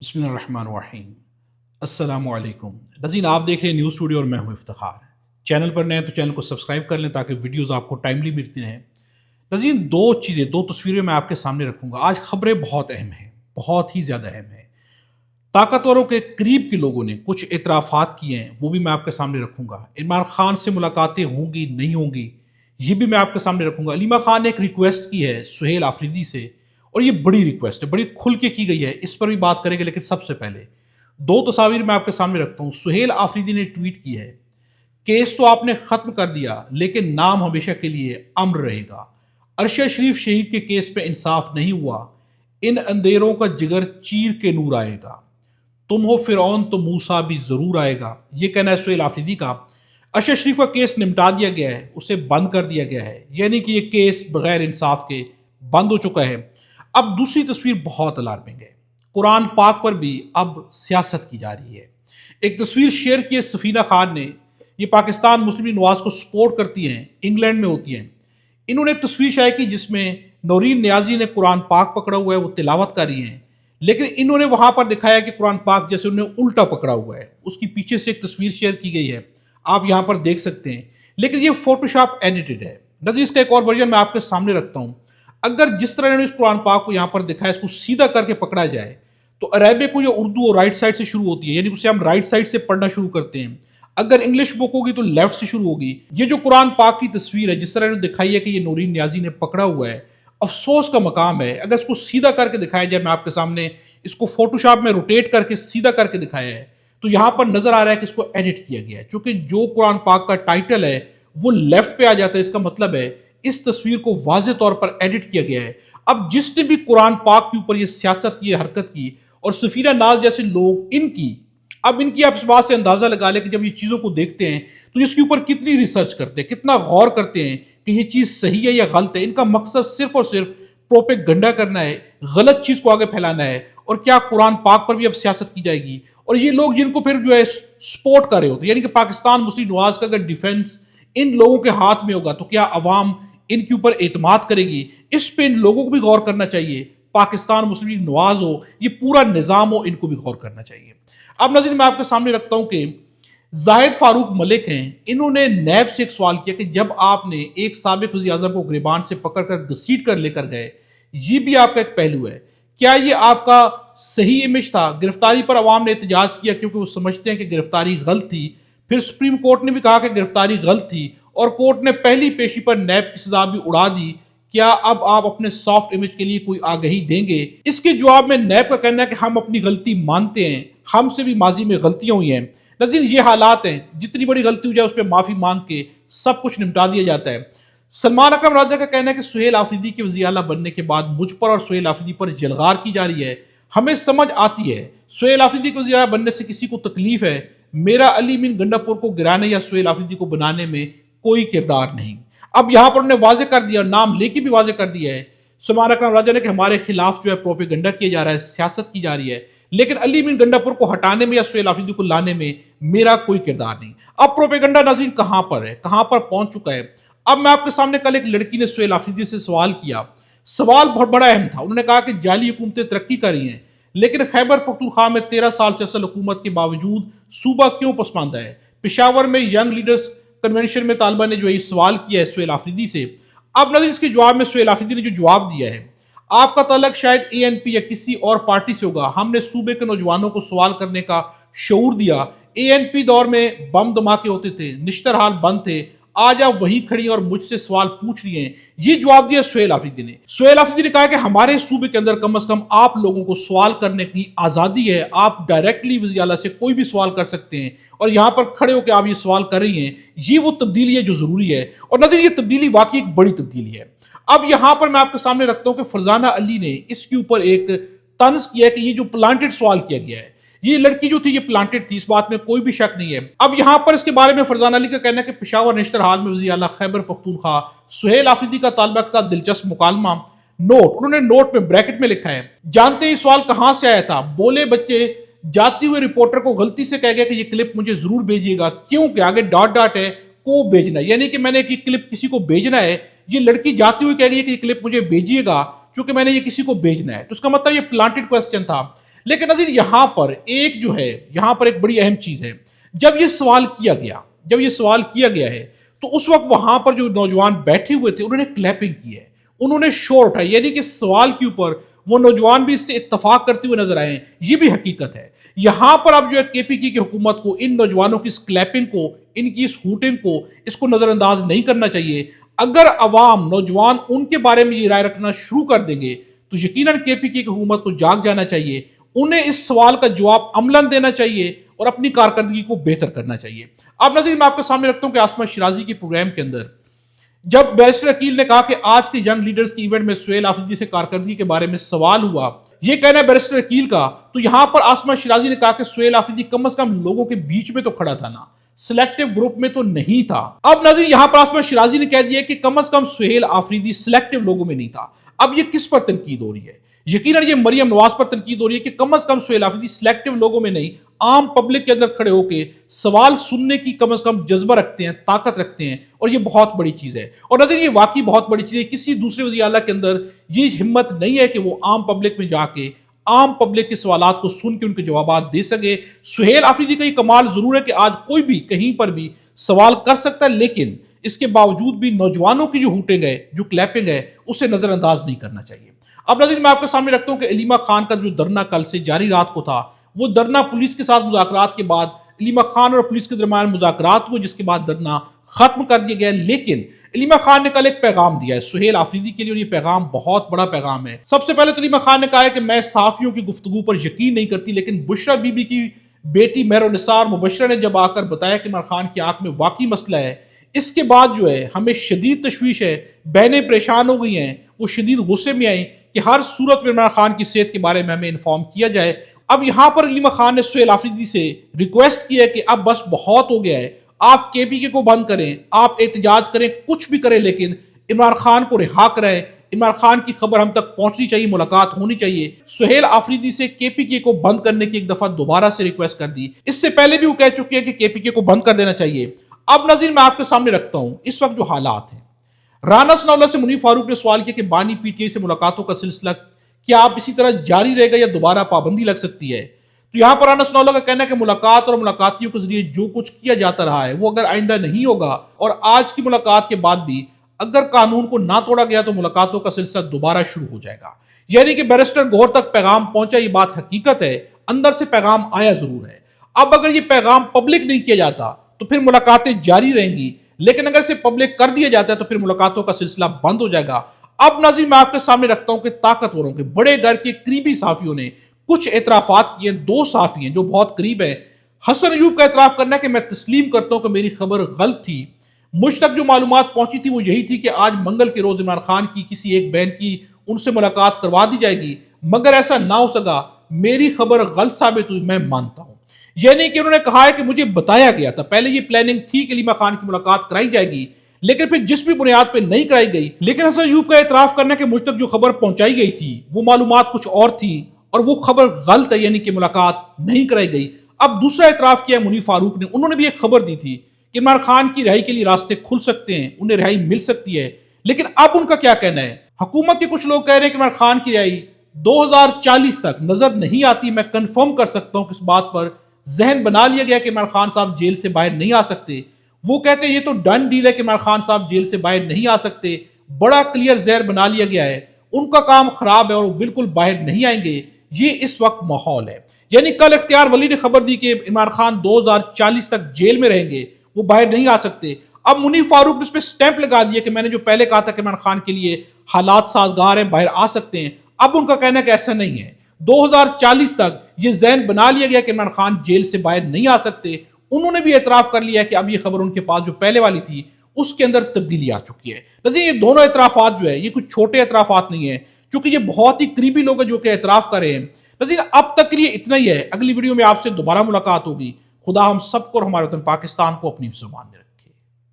बिस्मिल्लाहिर्रहमानिर्रहीम। अस्सलामुअलैकुम नाज़रीन, आप देख रहे हैं न्यूज़ स्टूडियो और मैं हूं इफ्तिखार। चैनल पर नए हैं तो चैनल को सब्सक्राइब कर लें ताकि वीडियोस आपको टाइमली मिलती रहें। नाज़रीन, दो तस्वीरें मैं आपके सामने रखूंगा। आज खबरें बहुत अहम हैं, बहुत ही ज़्यादा अहम है। ताकतवरों के करीब के लोगों ने कुछ एतराफ़ात किए हैं, वो भी मैं आपके सामने रखूंगा। इमरान खान से मुलाकातें होंगी नहीं होंगी, ये भी मैं आपके सामने रखूंगा। अलीमा खान ने एक रिक्वेस्ट की है सुहेल आफरीदी से, और ये बड़ी रिक्वेस्ट है, बड़ी खुल के की गई है। इस पर भी बात करेंगे, लेकिन सबसे पहले दो तस्वीर मैं आपके सामने रखता हूं। सुहेल आफरीदी ने ट्वीट की है, केस तो आपने खत्म कर दिया लेकिन नाम हमेशा के लिए अमर रहेगा। अरशद शरीफ शहीद के केस पे इंसाफ नहीं हुआ, इन अंधेरों का जिगर चीर के नूर आएगा। तुम हो फिरौन तो मूसा भी जरूर आएगा। ये कहना है सुहेल आफरीदी का। अरशद शरीफ का केस निपटा दिया गया है, उसे बंद कर दिया गया है, यानी कि ये केस बगैर इंसाफ के बंद हो चुका है। अब दूसरी तस्वीर बहुत अलार्मिंग है। कुरान पाक पर भी अब सियासत की जा रही है। एक तस्वीर शेयर की है सफीना खान ने। ये पाकिस्तान मुस्लिम लीग नवाज को सपोर्ट करती हैं, इंग्लैंड में होती हैं। इन्होंने एक तस्वीर शायद की जिसमें नौरीन न्याजी ने कुरान पाक पकड़ा हुआ है, वो तिलावत कर रही हैं, लेकिन इन्होंने वहां पर दिखाया कि कुरान पाक जैसे उन्होंने उल्टा पकड़ा हुआ है। उसकी पीछे से एक तस्वीर शेयर की गई है, आप यहां पर देख सकते हैं, लेकिन ये फोटोशॉप एडिटेड है। नज़र इसका एक और वर्जन मैं आपके सामने रखता हूं। अगर जिस तरह इन्होंने इस कुरान पाक को यहां पर दिखाया, इसको सीधा करके पकड़ा जाए तो अरेबिक को जो उर्दू और राइट साइड से शुरू होती है, यानी उसे हम राइट साइड से पढ़ना शुरू करते हैं। अगर इंग्लिश बुक होगी तो लेफ्ट से शुरू होगी। ये जो कुरान पाक की तस्वीर है, जिस तरह इन्होंने दिखाई है कि ये नूरीन न्याजी ने पकड़ा हुआ है, अफसोस का मकाम है। अगर इसको सीधा करके दिखाया जाए, मैं आपके सामने इसको फोटोशॉप में रोटेट करके सीधा करके दिखाया है, तो यहां पर नजर आ रहा है कि इसको एडिट किया गया है। क्योंकि जो कुरान पाक का टाइटल है वो लेफ्ट पे आ जाता है, इसका मतलब है इस तस्वीर को वाज़े तौर पर एडिट किया गया है। अब जिसने भी कुरान पाक के ऊपर ये सियासत की, हरकत की, और सफीना नाज जैसे लोग इनकी आप इस बात से अंदाजा लगा लें कि जब ये चीजों को देखते हैं तो इसके ऊपर कितनी रिसर्च करते हैं, कितना गौर करते हैं कि ये चीज सही है या गलत है। इनका मकसद सिर्फ और सिर्फ प्रोपेगंडा करना है, गलत चीज को आगे फैलाना है। और क्या कुरान पाक पर भी अब सियासत की जाएगी? और ये लोग जिनको फिर जो है सपोर्ट कर रहे होते हैं, यानी कि पाकिस्तान मुस्लिम नवाज का अगर डिफेंस इन लोगों के हाथ में होगा तो क्या अवाम इनके ऊपर एतमाद करेगी? इस पे इन लोगों को भी गौर करना चाहिए। पाकिस्तान मुस्लिम लीग नवाज हो, ये पूरा निज़ाम हो, इनको भी गौर करना चाहिए। अब नज़र मैं आपके सामने रखता हूं कि जाहिद फारूक मलिक हैं, इन्होंने नैब से एक सवाल किया कि जब आपने एक साबिक वज़ीर आज़म को गिरबान से पकड़कर घसीट कर लेकर गए, ये भी आपका एक पहलू है, क्या ये आपका सही इमेज था? गिरफ्तारी पर अवाम ने एहतजाज किया क्योंकि वो समझते हैं कि गिरफ्तारी गलत थी। फिर सुप्रीम कोर्ट ने भी कहा कि गिरफ्तारी गलत थी, और कोर्ट ने पहली पेशी पर नैब की सजा भी उड़ा दी। क्या अब आप अपने सॉफ्ट इमेज के लिए कोई आगाही देंगे? इसके जवाब में नैब का कहना है कि हम अपनी गलती मानते हैं, हमसे भी माजी में गलतियां हुई हैं। नज़ीर, ये हालात हैं, जितनी बड़ी गलती हो जाए उस पर माफी मांग के सब कुछ निपटा दिया जाता है। सलमान अकरम राजा का कहना है कि सुहेल आफरीदी के वज़ीर आला बनने के बाद मुझ पर और सुहेल आफरीदी पर जलगार की जा रही है। हमें समझ आती है सुहेल आफरीदी के वज़ीर आला बनने से किसी को तकलीफ है, मेरा अली मीन गंडापुर को गिराने या सुहेल आफरीदी को बनाने में कोई किरदार नहीं। अब यहां पर उन्होंने वाजे कर दिया, नाम लेके भी वाजे कर दिया है सलमान अकरम राजा ने कि हमारे खिलाफ जो है प्रोपेगंडा किया जा रहा है, सियासत की जा रही है, लेकिन अली मीन गंडापुर को हटाने में या सुहेल आफरीदी को लाने में मेरा कोई किरदार नहीं। अब प्रोपेगंडा नाज़रीन कहां पर है, कहां पर पहुंच चुका है? अब मैं आपके सामने, कल एक लड़की ने सुहेल आफरीदी से सवाल किया, सवाल बहुत बड़ा अहम था। उन्होंने कहा कि जाली हुकूमतें तरक्की कर रही हैं, लेकिन खैबर पख्तूनख्वा में 13 साल से असल हुकूमत के बावजूद सूबा क्यों पसमानदा है? पेशावर में यंग लीडर्स कन्वेंशन में तालिबा ने जो ये सवाल किया है सुहेल आफरीदी से। अब नज़र इसके जवाब में सुहेल आफरीदी ने जो जवाब दिया है, आपका ताल्लुक शायद ANP या किसी और पार्टी से होगा, हमने सूबे के नौजवानों को सवाल करने का शऊर दिया। ANP दौर में बम धमाके होते थे, निश्तर हाल बंद थे, आज आप वहीं खड़ी और मुझसे सवाल पूछ रही हैं। ये जवाब दिया सुहेल आफरीदी ने। सुहेल आफरीदी ने कहा कि हमारे सूबे के अंदर कम से कम आप लोगों को सवाल करने की आजादी है, आप डायरेक्टली वज़ीर आला से कोई भी सवाल कर सकते हैं, और यहां पर खड़े होकर आप ये सवाल कर रही हैं। ये वो तब्दीली है जो जरूरी है, और नज़र ये तब्दीली वाकई एक बड़ी तब्दीली है। अब यहां पर मैं आपके सामने रखता हूं कि फरजाना अली ने इसके ऊपर एक तंज किया कि ये जो प्लांटेड सवाल किया गया है, ये लड़की जो थी ये प्लांटेड थी, इस बात में कोई भी शक नहीं है। अब यहां पर इसके बारे में फरजाना अली का कहना है कि पेशावर निश्तर हाल में वज़ीर आला खैबर पख्तूनख्वा सुहेल आफरीदी का तालिबा के साथ दिलचस्प मुकालमा। नोट, उन्होंने नोट में ब्रैकेट में लिखा है, जानते हैं सवाल कहां से आया था? बोले बच्चे जाते हुए रिपोर्टर को गलती से कह गया कि ये क्लिप मुझे जरूर भेजिएगा, क्योंकि आगे डॉट डॉट है, को भेजना, यानी कि मैंने एक क्लिप किसी को भेजना है। ये लड़की जाती हुई कह गई कि ये क्लिप मुझे भेजिएगा क्योंकि मैंने ये किसी को भेजना है, तो उसका मतलब ये प्लांटेड क्वेश्चन था। لیکن نظیر یہاں پر ایک بڑی اہم چیز ہے، جب یہ سوال کیا گیا ہے تو اس وقت وہاں پر جو نوجوان بیٹھے ہوئے تھے انہوں نے کلیپنگ کی ہے، انہوں نے شور اٹھایا، یعنی کہ سوال کے اوپر وہ نوجوان بھی اس سے اتفاق کرتے ہوئے نظر آئے ہیں، یہ بھی حقیقت ہے۔ یہاں پر اب جو ہے کے پی کی حکومت کو ان نوجوانوں کی اس کلیپنگ کو، ان کی اس ہوٹنگ کو، اس کو نظر انداز نہیں کرنا چاہیے۔ اگر عوام، نوجوان ان کے بارے میں یہ رائے رکھنا شروع کر دیں گے تو یقیناً کے پی کی حکومت کو جاگ جانا چاہیے، انہیں اس سوال کا جواب عملاً دینا چاہیے اور اپنی کارکردگی کو بہتر کرنا چاہیے۔ اب ناظرین میں آپ کے سامنے رکھتا ہوں کہ عاصمہ شیرازی کے پروگرام کے اندر جب بیرسٹر عقیل نے کہا کہ آج کے ینگ لیڈرز کی ایونٹ میں سہیل آفریدی سے کارکردگی کے بارے میں سوال ہوا، یہ کہنا ہے بیرسٹر عقیل کا، تو یہاں پر عاصمہ شیرازی نے کہا کہ سہیل آفریدی کم از کم لوگوں کے بیچ میں تو کھڑا تھا نا، سلیکٹیو گروپ میں تو نہیں تھا۔ اب ناظرین یہاں پر عاصمہ شیرازی نے کہہ دیا کہ کم از کم سہیل آفریدی سلیکٹیو لوگوں میں نہیں تھا۔ اب یہ کس پر تنقید ہو رہی ہے؟ یقیناً یہ مریم نواز پر تنقید ہو رہی ہے کہ کم از کم سہیل آفریدی سلیکٹیو لوگوں میں نہیں، عام پبلک کے اندر کھڑے ہو کے سوال سننے کی کم از کم جذبہ رکھتے ہیں، طاقت رکھتے ہیں، اور یہ بہت بڑی چیز ہے۔ اور ناظرین یہ واقعی بہت بڑی چیز ہے، کسی دوسرے وزیر اعلیٰ کے اندر یہ ہمت نہیں ہے کہ وہ عام پبلک میں جا کے عام پبلک کے سوالات کو سن کے ان کے جوابات دے سکے۔ سہیل آفریدی کا یہ کمال ضرور ہے کہ آج کوئی بھی کہیں پر بھی سوال کر سکتا ہے، لیکن اس کے باوجود بھی نوجوانوں کی جو ہوٹنگ ہے، جو کلیپنگ ہے، اسے نظر انداز نہیں کرنا چاہیے۔ اب ناظرین میں آپ کے سامنے رکھتا ہوں کہ علیمہ خان کا جو دھرنا کل سے جاری رات کو تھا، وہ دھرنا پولیس کے ساتھ مذاکرات کے بعد علیمہ خان اور پولیس کے درمیان مذاکرات ہوئے، جس کے بعد دھرنا ختم کر دیا گیا، لیکن علیمہ خان نے کل ایک پیغام دیا ہے سہیل آفریدی کے لیے، اور یہ پیغام بہت بڑا پیغام ہے۔ سب سے پہلے تو علیمہ خان نے کہا ہے کہ میں صحافیوں کی گفتگو پر یقین نہیں کرتی، لیکن بشرا بی بی کی بیٹی مہرالنساء اور مبشرہ نے جب آ کر بتایا کہ عمران خان کی آنکھ میں واقعی مسئلہ ہے، اس کے بعد جو ہے ہمیں شدید تشویش ہے، بہنیں پریشان ہو گئی ہیں، وہ شدید غصے میں آئیں کہ ہر صورت میں عمران خان کی صحت کے بارے میں ہمیں انفارم کیا جائے۔ اب یہاں پر علیمہ خان نے سہیل آفریدی سے ریکویسٹ کی ہے کہ اب بس بہت ہو گیا ہے، آپ کے پی کے کو بند کریں، آپ احتجاج کریں، کچھ بھی کریں، لیکن عمران خان کو رہا کریں، عمران خان کی خبر ہم تک پہنچنی چاہیے، ملاقات ہونی چاہیے۔ سہیل آفریدی سے کے پی کے کو بند کرنے کی ایک دفعہ دوبارہ سے ریکویسٹ کر دی، اس سے پہلے بھی وہ کہہ چکے ہیں کہ کے پی کے کو بند کر دینا چاہیے۔ اب ناظرین میں آپ کے سامنے رکھتا ہوں اس وقت جو حالات ہیں، رانا ثناء اللہ سے منیر فاروق نے سوال کیا کہ بانی پی ٹی آئی سے ملاقاتوں کا سلسلہ کیا آپ اسی طرح جاری رہے گا یا دوبارہ پابندی لگ سکتی ہے؟ تو یہاں پر رانا ثناء اللہ کا کہنا ہے کہ ملاقات اور ملاقاتیوں کے ذریعے جو کچھ کیا جاتا رہا ہے وہ اگر آئندہ نہیں ہوگا، اور آج کی ملاقات کے بعد بھی اگر قانون کو نہ توڑا گیا تو ملاقاتوں کا سلسلہ دوبارہ شروع ہو جائے گا۔ یعنی کہ بیرسٹر گوہر تک پیغام پہنچا، یہ بات حقیقت ہے، اندر سے پیغام آیا ضرور ہے۔ اب اگر یہ پیغام پبلک نہیں کیا جاتا تو پھر ملاقاتیں جاری رہیں گی، لیکن اگر اسے پبلک کر دیا جاتا ہے تو پھر ملاقاتوں کا سلسلہ بند ہو جائے گا۔ اب ناظرین میں آپ کے سامنے رکھتا ہوں کہ طاقتوروں کے بڑے گھر کے قریبی صحافیوں نے کچھ اعترافات کیے ہیں، دو صحافی ہیں جو بہت قریب ہیں۔ حسن ایوب کا اعتراف کرنا ہے کہ میں تسلیم کرتا ہوں کہ میری خبر غلط تھی، مجھ تک جو معلومات پہنچی تھی وہ یہی تھی کہ آج منگل کے روز عمران خان کی کسی ایک بہن کی ان سے ملاقات کروا دی جائے گی، مگر ایسا نہ ہو سکا، میری خبر غلط ثابت ہوئی، میں مانتا ہوں۔ یعنی کہ انہوں نے کہا ہے کہ مجھے بتایا گیا تھا، پہلے یہ پلاننگ تھی کہ علیمہ خان کی ملاقات کرائی جائے گی، لیکن پھر جس بھی بنیاد پہ نہیں کرائی گئی، لیکن حسن ایوب کا اعتراف کرنا کہ مجھ تک جو خبر پہنچائی گئی تھی وہ معلومات کچھ اور تھی اور وہ خبر غلط ہے، یعنی کہ ملاقات نہیں کرائی گئی۔ اب دوسرا اعتراف کیا منیر فاروق نے، انہوں نے بھی ایک خبر دی تھی کہ عمران خان کی رہائی کے لیے راستے کھل سکتے ہیں، انہیں رہائی مل سکتی ہے، لیکن اب ان کا کیا کہنا ہے؟ حکومت کے کچھ لوگ کہہ رہے ہیں کہ عمران خان کی رہائی 2040 تک نظر نہیں آتی۔ میں کنفرم کر سکتا ہوں کہ اس بات پر ذہن بنا لیا گیا کہ عمران خان صاحب جیل سے باہر نہیں آ سکتے۔ وہ کہتے ہیں یہ تو ڈن ڈیل ہے کہ عمران خان صاحب جیل سے باہر نہیں آ سکتے، بڑا کلیئر زہر بنا لیا گیا ہے، ان کا کام خراب ہے اور وہ بالکل باہر نہیں آئیں گے، یہ اس وقت ماحول ہے۔ یعنی کل اختیار ولی نے خبر دی کہ عمران خان 2040 تک جیل میں رہیں گے، وہ باہر نہیں آ سکتے۔ اب منیر فاروق نے اس پہ سٹیمپ لگا دیا کہ میں نے جو پہلے کہا تھا کہ عمران خان کے لیے حالات سازگار ہیں، باہر آ سکتے ہیں، اب ان کا کہنا ہے کہ ایسا نہیں ہے، 2040 تک یہ ذہن بنا لیا گیا کہ عمران خان جیل سے باہر نہیں آ سکتے۔ انہوں نے بھی اعتراف کر لیا کہ اب یہ خبر ان کے پاس جو پہلے والی تھی اس کے اندر تبدیلی آ چکی ہے۔ نظیر یہ دونوں اعترافات جو ہے یہ کچھ چھوٹے اعترافات نہیں ہیں، چونکہ یہ بہت ہی قریبی لوگ ہیں جو کہ اعتراف کر رہے ہیں۔ نظیر اب تک کے لیے اتنا ہی ہے، اگلی ویڈیو میں آپ سے دوبارہ ملاقات ہوگی۔ خدا ہم سب کو اور ہمارے وطن پاکستان کو اپنی زبان میں رکھے۔